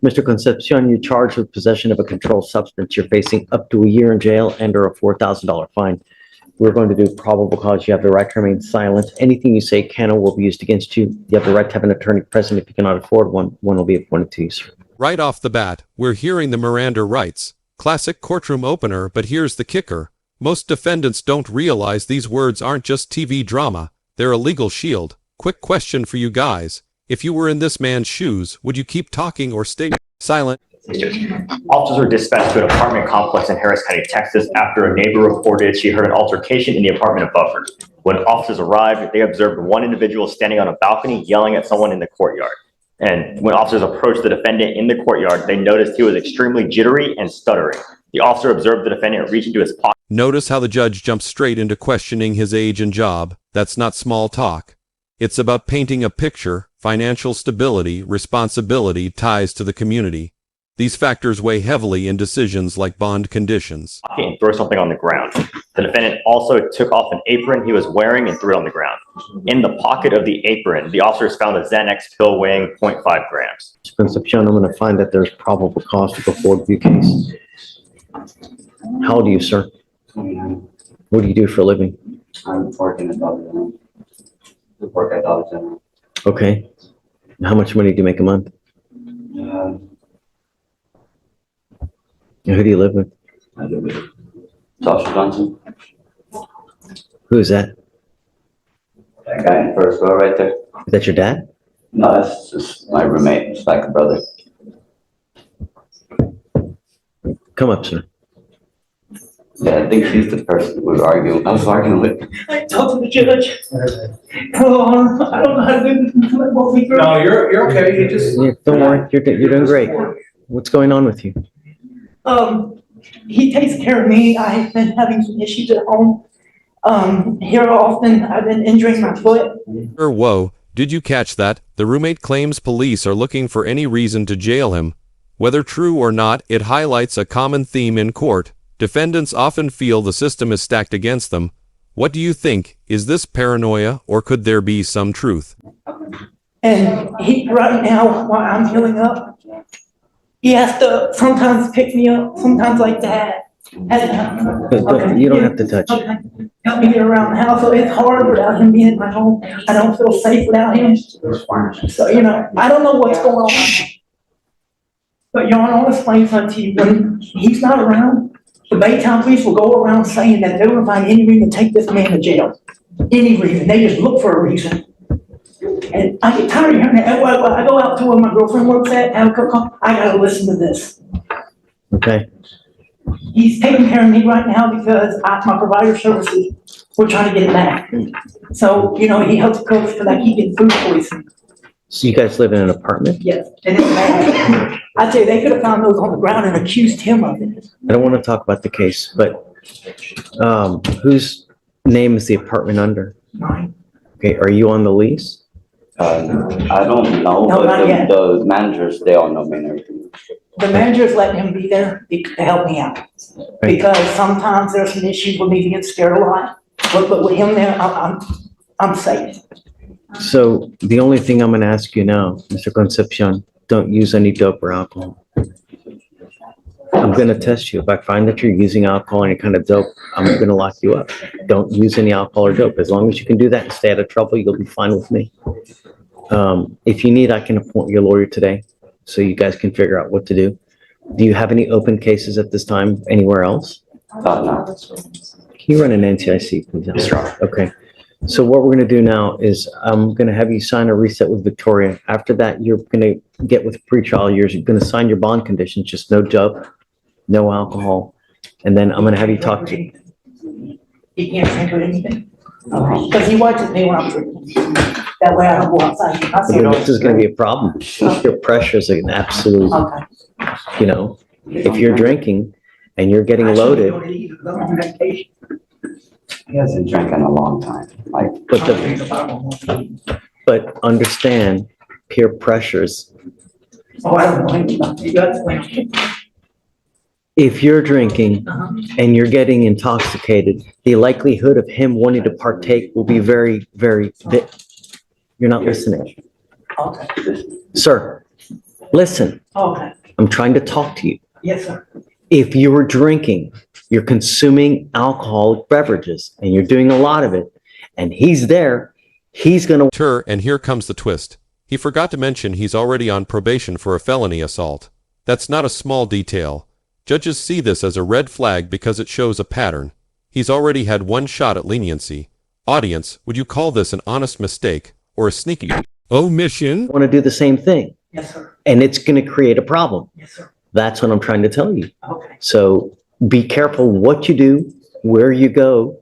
Mr. Concepcion, you're charged with possession of a controlled substance. You're facing up to a year in jail and/or a $4,000 fine. We're going to do probable cause. You have the right to remain silent. Anything you say can or will be used against you. You have the right to have an attorney present. If you cannot afford one, one will be appointed to you, sir. Right off the bat, we're hearing the Miranda rights. Classic courtroom opener, but here's the kicker. Most defendants don't realize these words aren't just TV drama. They're a legal shield. Quick question for you guys. If you were in this man's shoes, would you keep talking or stay silent? Officers were dispatched to an apartment complex in Harris County, Texas, after a neighbor reported she heard an altercation in the apartment above her. When officers arrived, they observed one individual standing on a balcony yelling at someone in the courtyard. And when officers approached the defendant in the courtyard, they noticed he was extremely jittery and stuttering. The officer observed the defendant reach into his pocket. Notice how the judge jumps straight into questioning his age and job. That's not small talk. It's about painting a picture, financial stability, responsibility, ties to the community. These factors weigh heavily in decisions like bond conditions. And throw something on the ground. The defendant also took off an apron he was wearing and threw it on the ground. In the pocket of the apron, the officers found a Xanax pill weighing 0.5 grams. Mr. Concepcion, I'm going to find that there's probable cause to go forward with your case. How old are you, sir? What do you do for a living? I'm working at Dollar General. I work at Dollar General. Okay. And how much money do you make a month? And who do you live with? I live with Joshua Johnson. Who is that? That guy in first row right there. Is that your dad? No, that's just my roommate. It's like a brother. Come up, sir. Yeah, I think she's the person we were arguing. I was arguing with. I talked to the judge. Oh, I don't know how to do this until I walk me through. No, you're okay. You just. Yeah, don't worry. You're doing great. What's going on with you? He takes care of me. I've been having some issues at home. Here often I've been injuring my foot. Whoa, did you catch that? The roommate claims police are looking for any reason to jail him. Whether true or not, it highlights a common theme in court. Defendants often feel the system is stacked against them. What do you think? Is this paranoia, or could there be some truth? And he, right now, while I'm healing up, he has to sometimes pick me up, sometimes like that. But you don't have to touch. Okay. Help me get around the house. So it's hard without him being in my home. I don't feel safe without him. So, I don't know what's going on. But Your Honor, I'll explain something to you. When he's not around, the Baytown police will go around saying that they're gonna find any reason to take this man to jail. Any reason. They just look for a reason. And I get tired of hearing that. When I go out to where my girlfriend works at, have a cup of coffee, I gotta listen to this. Okay. He's taking care of me right now because my provider services, we're trying to get it back. So, he helps cook because I keep getting food poisoning. So you guys live in an apartment? Yes, and it's bad. I tell you, they could have found those on the ground and accused him of it. I don't want to talk about the case, but whose name is the apartment under? Mine. Okay, are you on the lease? I don't know, No, not but yet. the managers, they all know me and everything. The manager's letting him be there to help me out. Because sometimes there's some issues with me being scared a lot. But with him there, I'm safe. So the only thing I'm going to ask you now, Mr. Concepcion, don't use any dope or alcohol. I'm going to test you. If I find that you're using alcohol or any kind of dope, I'm going to lock you up. Don't use any alcohol or dope. As long as you can do that and stay out of trouble, you'll be fine with me. If you need, I can appoint your lawyer today so you guys can figure out what to do. Do you have any open cases at this time anywhere else? No. Can you run an NCIC, please? Yes, Your Honor. Okay. So what we're going to do now is I'm going to have you sign a reset with Victoria. After that, you're going to get with pretrial. You're going to sign your bond conditions, just no dope, no alcohol. And then I'm going to have you talk to. He can't drink or anything. Because he watches me when I'm drinking. That way I don't go outside. This is going to be a problem. Your pressure is an absolute, Okay. if you're drinking and you're getting loaded. He hasn't drank in a long time, But understand peer pressures. Oh, I don't know anything about it. You got to explain. If you're drinking and you're getting intoxicated, the likelihood of him wanting to partake will be very, very big. You're not listening. Okay. Sir, Listen, Okay, I'm trying to talk to you. yes, sir. If you were drinking, you're consuming alcoholic beverages and you're doing a lot of it, and he's there, he's going to. And here comes the twist. He forgot to mention he's already on probation for a felony assault. That's not a small detail. Judges see this as a red flag because it shows a pattern. He's already had one shot at leniency. Audience, would you call this an honest mistake or a sneaky omission? want to do the same thing, Yes, sir. and it's going to create a problem. Yes, sir. That's what I'm trying to tell you. Okay. So be careful what you do, where you go,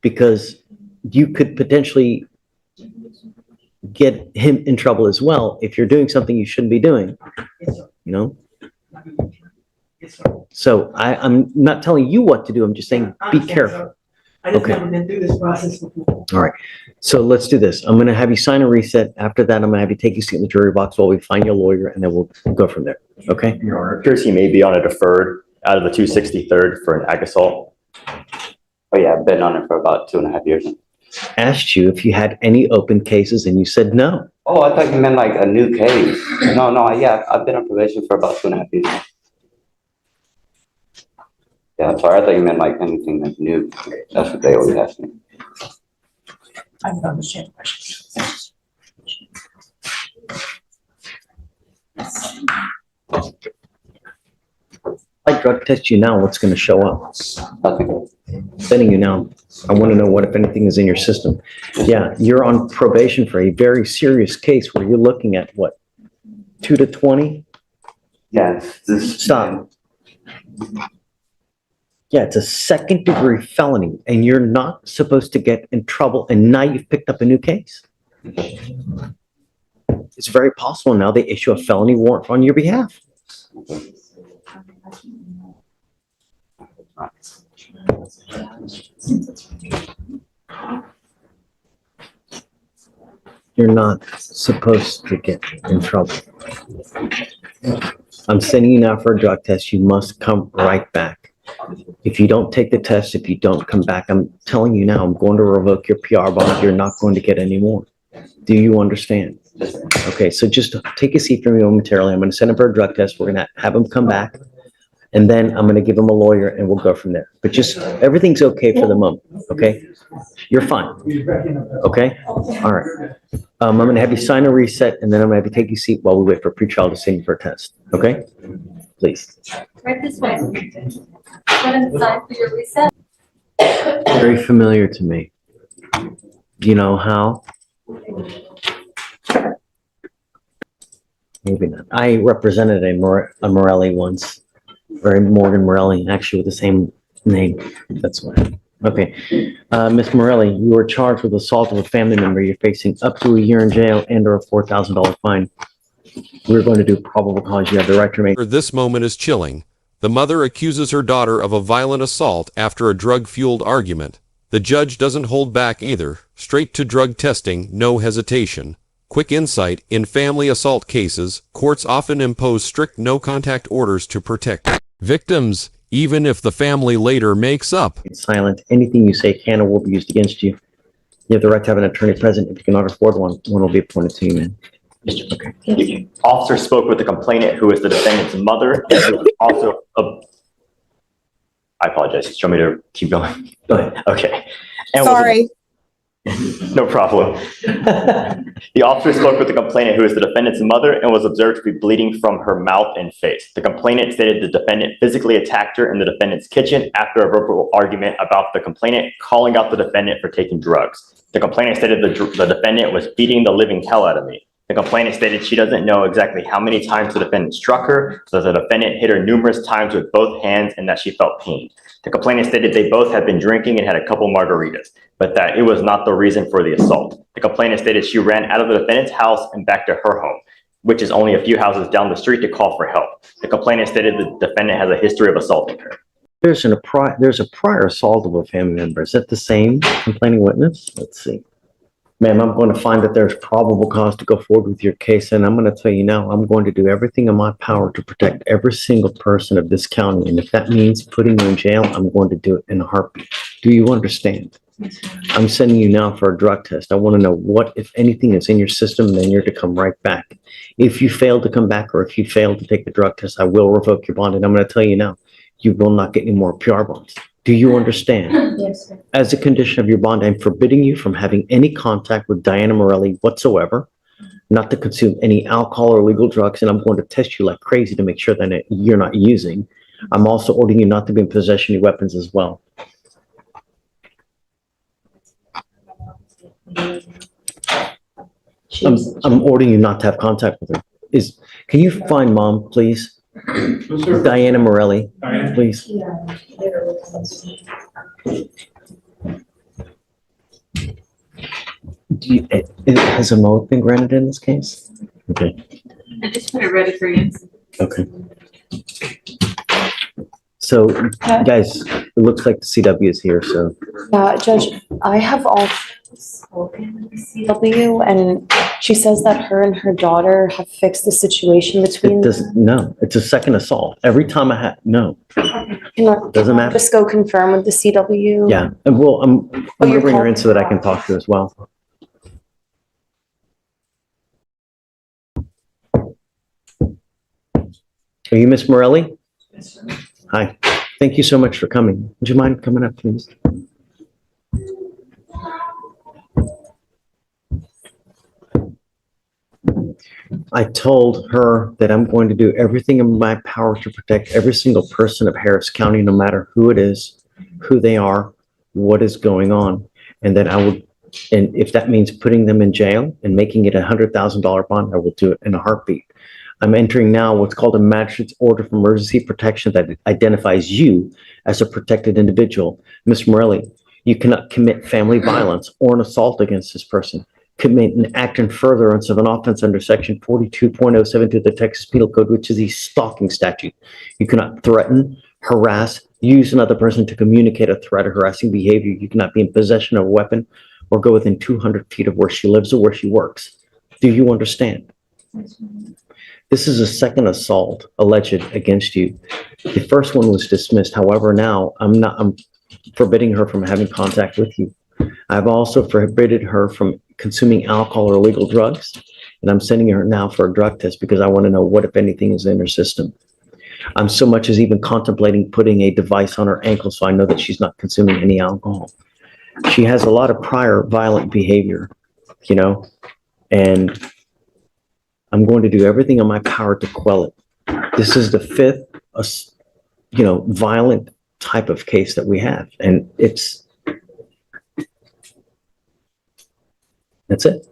because you could potentially get him in trouble as well if you're doing something you shouldn't be doing, Yes, sir. you know? Yes, sir. So I'm not telling you what to do. I'm just saying, I be understand, careful. sir. I just Okay. haven't been through this process before. All right. So let's do this. I'm going to have you sign a reset. After that, I'm going to have you take your seat in the jury box while we find your lawyer, and then we'll go from there. Okay? Your Honor, it appears he may be on a deferred out of the 263rd for an ag assault. Oh, yeah, I've been on it for about 2.5 years. Asked you if you had any open cases, and you said no. Oh, I thought you meant like a new case. No, yeah, I've been on probation for about 2.5 years. Yeah, sorry, I thought you meant like anything that's new. That's what they always ask me. I don't understand the question. If I drug test you now, what's going to show up? Nothing. Sending you now. I want to know what, if anything, is in your system. Yeah, you're on probation for a very serious case where you're looking at what, 2 to 20? Yeah, it's this. Stop. Yeah, it's a second-degree felony, and you're not supposed to get in trouble, and now you've picked up a new case. It's very possible now they issue a felony warrant on your behalf. You're not supposed to get in trouble. I'm sending you now for a drug test. You must come right back. If you don't take the test, if you don't come back, I'm telling you now, I'm going to revoke your PR bond. You're not going to get any more. Do you understand? Okay, so just take a seat from me momentarily. I'm going to send him for a drug test. We're going to have him come back. And then I'm going to give him a lawyer and we'll go from there. But just, everything's okay for the moment, okay? You're fine, okay? All right. I'm going to have you sign a reset and then I'm going to have you take your seat while we wait for pretrial to send you for a test, okay? Please. Right this way. Go inside for your reset. Very familiar to me. Do you know how? Maybe not. I represented a Morelli once. Or Morgan Morelli, actually with the same name. That's why. Okay. Ms. Morelli, you are charged with assault of a family member. You're facing up to a year in jail and or a $4,000 fine. We're going to do probable cause. You have the right to remain. This moment is chilling. The mother accuses her daughter of a violent assault after a drug-fueled argument. The judge doesn't hold back either. Straight to drug testing, no hesitation. Quick insight, in family assault cases, courts often impose strict no-contact orders to protect victims, even if the family later makes up. It's silent. Anything you say can or will be used against you. You have the right to have an attorney present. If you cannot afford one, one will be appointed to you, man. Okay. The officer spoke with the complainant, who is the defendant's mother, and who was also I apologize. Do you want me to keep going? Go ahead. Okay. And Sorry. No problem. The officer spoke with the complainant, who is the defendant's mother, and was observed to be bleeding from her mouth and face. The complainant stated the defendant physically attacked her in the defendant's kitchen after a verbal argument about the complainant calling out the defendant for taking drugs. The complainant stated the defendant was beating the living hell out of me. The complainant stated she doesn't know exactly how many times the defendant struck her, so the defendant hit her numerous times with both hands and that she felt pain. The complainant stated they both had been drinking and had a couple margaritas, but that it was not the reason for the assault. The complainant stated she ran out of the defendant's house and back to her home, which is only a few houses down the street, to call for help. The complainant stated the defendant has a history of assaulting her. There's a prior assault of a family member. Is that the same complaining witness? Let's see. Ma'am, I'm going to find that there's probable cause to go forward with your case, and I'm going to tell you now, I'm going to do everything in my power to protect every single person of this county, and if that means putting you in jail, I'm going to do it in a heartbeat. Do you understand? I'm sending you now for a drug test. I want to know what, if anything, is in your system, then you're to come right back. If you fail to come back, or if you fail to take the drug test, I will revoke your bond, and I'm going to tell you now, you will not get any more PR bonds. Do you understand? Yes, sir. As a condition of your bond, I'm forbidding you from having any contact with Diana Morelli whatsoever, not to consume any alcohol or illegal drugs, and I'm going to test you like crazy to make sure that you're not using. I'm also ordering you not to be in possession of weapons as well. I'm ordering you not to have contact with her. Can you find mom, please? Diana Morelli, please. Has a motive been granted in this case? Okay, I just put it ready for you. okay. So, guys, it looks like the CW is here, so. Judge, I have all spoken with the CW, and she says that her and her daughter have fixed the situation between It them. doesn't, no, it's a second assault. Every time no, Can doesn't I matter. just go confirm with the CW? Yeah, and well, I'm Oh, you're bringing her in calling so that I her can out. talk to her as well. Are you Miss Morelli? Hi, thank you so much for coming. Would you mind coming up, please? I told her that I'm going to do everything in my power to protect every single person of Harris County, no matter who it is, who they are, what is going on, and that I would, and if that means putting them in jail and making it $100,000 bond, I will do it in a heartbeat. I'm entering now what's called a magistrate's order for emergency protection that identifies you as a protected individual. Ms. Morelli, you cannot commit family violence or an assault against this person, commit an act in furtherance of an offense under section 42.072 of the Texas Penal Code, which is a stalking statute. You cannot threaten, harass, use another person to communicate a threat or harassing behavior. You cannot be in possession of a weapon or go within 200 feet of where she lives or where she works. Do you understand? This is a second assault alleged against you. The first one was dismissed. However, now I'm forbidding her from having contact with you. I've also forbidden her from consuming alcohol or illegal drugs, and I'm sending her now for a drug test because I want to know what, if anything, is in her system. I'm so much as even contemplating putting a device on her ankle so I know that she's not consuming any alcohol. She has a lot of prior violent behavior, you know, and I'm going to do everything in my power to quell it. This is the fifth, violent type of case that we have, and that's it.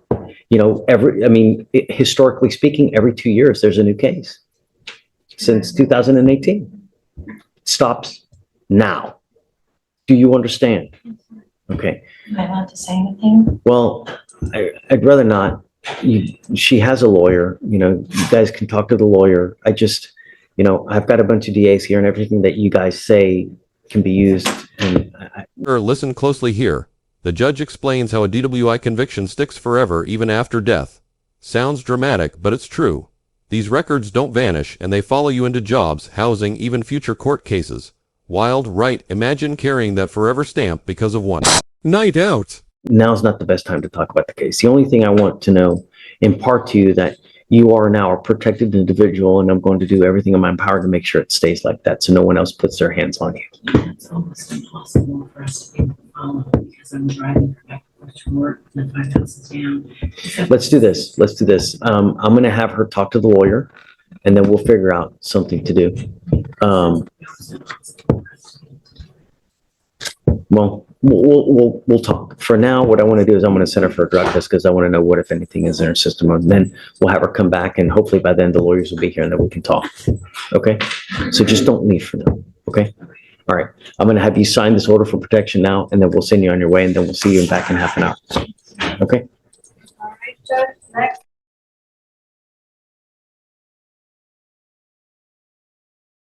Historically speaking, every 2 years, there's a new case. Since 2018. Stops now. Do you understand? Okay. Am I allowed to say anything? Well, I'd rather not. She has a lawyer, you guys can talk to the lawyer. I've got a bunch of DAs here and everything that you guys say can be used. And Listen closely here. The judge explains how a DWI conviction sticks forever even after death. Sounds dramatic, but it's true. These records don't vanish, and they follow you into jobs, housing, even future court cases. Wild, right? Imagine carrying that forever stamp because of one night out. now's not the best time to talk about the case. The only thing I want to know, impart to you, that you are now a protected individual, and I'm going to do everything in my power to make sure it stays like that, so no one else puts their hands on you. It's almost impossible for us to be able to follow because I'm driving her back and forth to work and the 5 houses down. Let's do this. I'm going to have her talk to the lawyer, and then we'll figure out something to do. Well, we'll talk. For now, what I want to do is I'm going to send her for a drug test because I want to know what, if anything, is in her system. And then we'll have her come back, and hopefully by then the lawyers will be here and then we can talk. Okay? So just don't leave for now. Okay? All right. I'm going to have you sign this order for protection now, and then we'll send you on your way, and then we'll see you back in half an hour. Okay? All right, Judge, next.